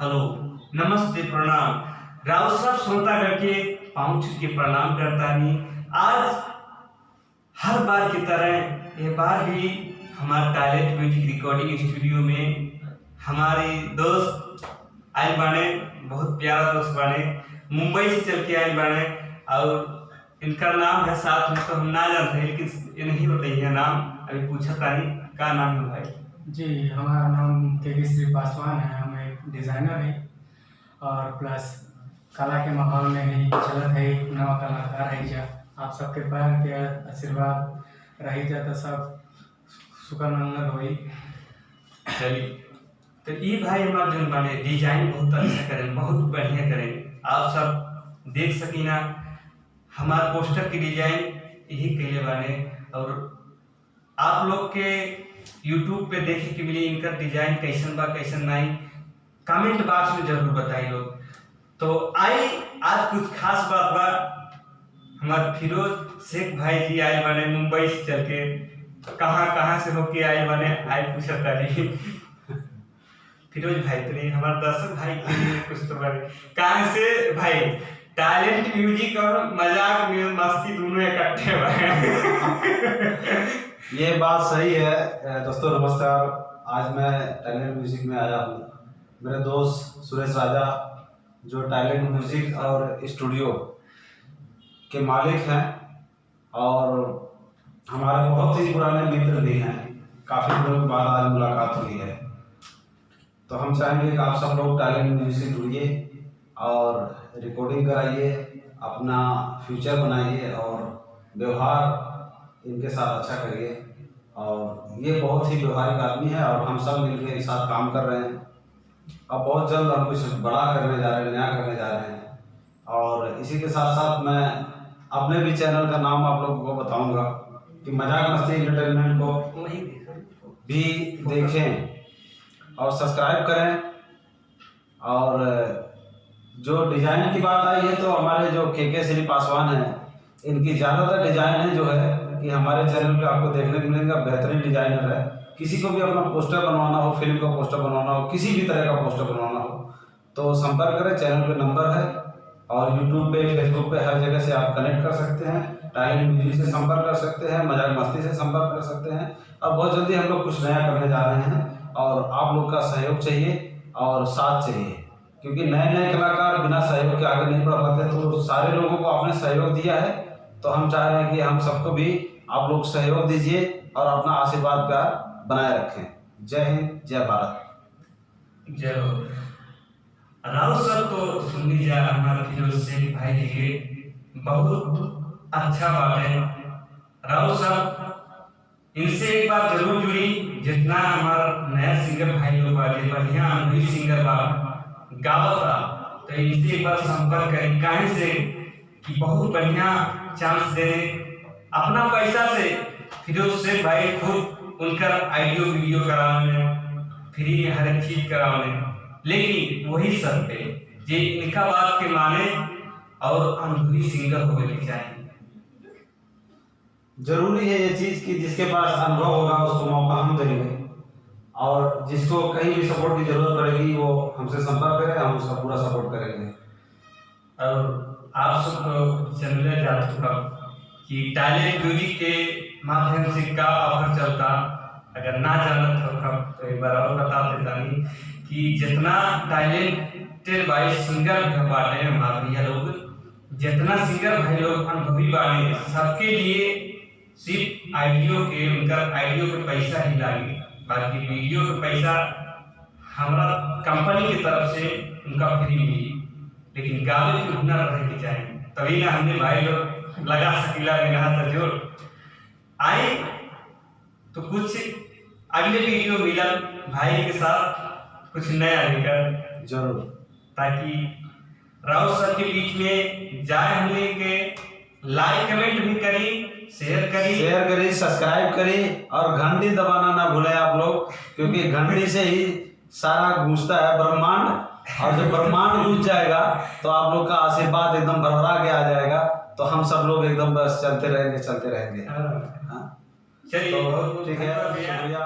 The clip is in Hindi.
हेलो, नमस्ते, प्रणाम। राउत साहब श्रोतागण के पाँव छू के प्रणाम करता नहीं। आज हर बार की तरह ये बार भी हमारे टैलेंट म्यूजिक रिकॉर्डिंग स्टूडियो में हमारे दोस्त आए बाने, बहुत प्यारा दोस्त बाने, मुंबई से चल के आए बाने। और इनका नाम है, साथ में तो हम ना जानते हैं, लेकिन ये नहीं बताइए नाम, अभी पूछा था नहीं क्या नाम है भाई? जी, हमारा नाम के श्री पासवान है। हम एक डिज़ाइनर हैं और प्लस कला के माहौल में ही चलत है, एक नवा कलाकार है। जा आप सबके प्यार के आशीर्वाद रही जा तो सब सुखा मंगल होई। चलिए, तो ये भाई हमारे जो बने डिजाइन बहुत अच्छा करें, बहुत बढ़िया करें। आप सब देख सकी ना, हमारे पोस्टर की डिजाइन यही कहले बने। और आप लोग के यूट्यूब पे देखे के मिली इनका डिजाइन कैसन बा कैसन नहीं, कमेंट बॉक्स में जरूर बताइए लोग। तो आई आज कुछ खास बात बा, हमारे फिरोज शेख भाई जी आए बने मुंबई से चल के, कहाँ से होके आए बने, आए पूछा तारी फिरोज भाई तो हमारे दर्शक भाई के लिए कुछ तो बने कहाँ से भाई। टैलेंट म्यूजिक और मजाक में मस्ती दोनों इकट्ठे बने ये बात सही है। दोस्तों नमस्कार, आज मैं टैलेंट म्यूजिक में आया हूँ। मेरे दोस्त सुरेश राजा जो टैलेंट म्यूजिक और स्टूडियो के मालिक हैं और हमारे बहुत ही पुराने मित्र भी हैं, काफ़ी दिनों के बाद आज मुलाकात हुई है। तो हम चाहेंगे कि आप सब लोग टैलेंट म्यूजिक जुड़िए और रिकॉर्डिंग कराइए, अपना फ्यूचर बनाइए और व्यवहार इनके साथ अच्छा करिए। और ये बहुत ही व्यवहारिक आदमी है और हम सब मिलकर एक साथ काम कर रहे हैं। अब बहुत जल्द हम कुछ बड़ा करने जा रहे हैं, नया करने जा रहे हैं। और इसी के साथ साथ मैं अपने भी चैनल का नाम आप लोगों को बताऊंगा कि मजाक मस्ती एंटरटेनमेंट को भी देखें और सब्सक्राइब करें। और जो डिजाइन की बात आई है तो हमारे जो के श्री पासवान हैं, इनकी ज़्यादातर डिजाइन है जो है कि हमारे चैनल पे आपको देखने को मिलेगा। बेहतरीन डिजाइनर है। किसी को भी अपना पोस्टर बनवाना हो, फिल्म का पोस्टर बनवाना हो, किसी भी तरह का पोस्टर बनवाना हो तो संपर्क करें। चैनल पे नंबर है और यूट्यूब पे, फेसबुक पे हर जगह से आप कनेक्ट कर सकते हैं। टैलेंट म्यूजिक से संपर्क कर सकते हैं, मजाक मस्ती से संपर्क कर सकते हैं। और बहुत जल्दी हम लोग कुछ नया करने जा रहे हैं और आप लोग का सहयोग चाहिए और साथ चाहिए, क्योंकि नए नए कलाकार बिना सहयोग के आगे नहीं बढ़ पाते। तो सारे लोगों को आपने सहयोग दिया है तो हम चाह रहे हैं कि हम सबको भी आप लोग सहयोग दीजिए और अपना आशीर्वाद प्यार बनाए रखें। जय हिंद, जय भारत, जय हो। राउत सर तो सुन लीजिए, हमारे फिरोज शेख भाई जी के बहुत अच्छा बात है। राउत साहब इनसे एक बार जरूर जुड़ी, जितना हमारा नया सिंगर भाई लोग बाजे बढ़िया अनुभवी सिंगर बा गावत बा, तो इनसे एक बार संपर्क करें। काहे से कि बहुत बढ़िया चांस दे अपना पैसा से फिरोज शेख भाई खुद उनका ऑडियो वीडियो कराने फ्री में हर एक चीज कराने, लेकिन वही सब पे जे इनका बात के माने और अनुभवी सिंगर होने के चाहिए। जरूरी है ये चीज़ कि जिसके पास अनुभव होगा उसको मौका हम देंगे और जिसको कहीं भी सपोर्ट की जरूरत पड़ेगी वो हमसे संपर्क करें, हम उसका पूरा सपोर्ट करेंगे। और आप सबको समझना चाहता हूँ कि टैलेंट म्यूजिक के माध्यम से क्या ऑफर चलता, अगर ना जानत हो तो एक बार और बता देता नहीं कि जितना टैलेंटेड भाई सिंगर बाटे हमारे भैया लोग, जितना सिंगर भाई लोग अनुभवी बाटे, सबके लिए सिर्फ ऑडियो के उनका ऑडियो पे पैसा ही लागे, बाकी वीडियो पे पैसा हमारा कंपनी की तरफ से उनका फ्री मिली। लेकिन गावे के हुनर रहे के चाहिए, तभी ना हमने भाई लोग लगा सकीला रहा जोर आए। तो कुछ अगले वीडियो मिला भाई के साथ कुछ नया लेकर जरूर, ताकि राउत सर के बीच में जाए, हमने के लाइक कमेंट भी करी, शेयर करी, सब्सक्राइब करी और घंटी दबाना ना भूलें आप लोग, क्योंकि घंटी से ही सारा गूंजता है ब्रह्मांड। और जब ब्रह्मांड गूंज जाएगा तो आप लोग का आशीर्वाद एकदम भरभरा के आ जाएगा, तो हम सब लोग एकदम बस चलते रहेंगे। चलिए, ठीक है, शुक्रिया।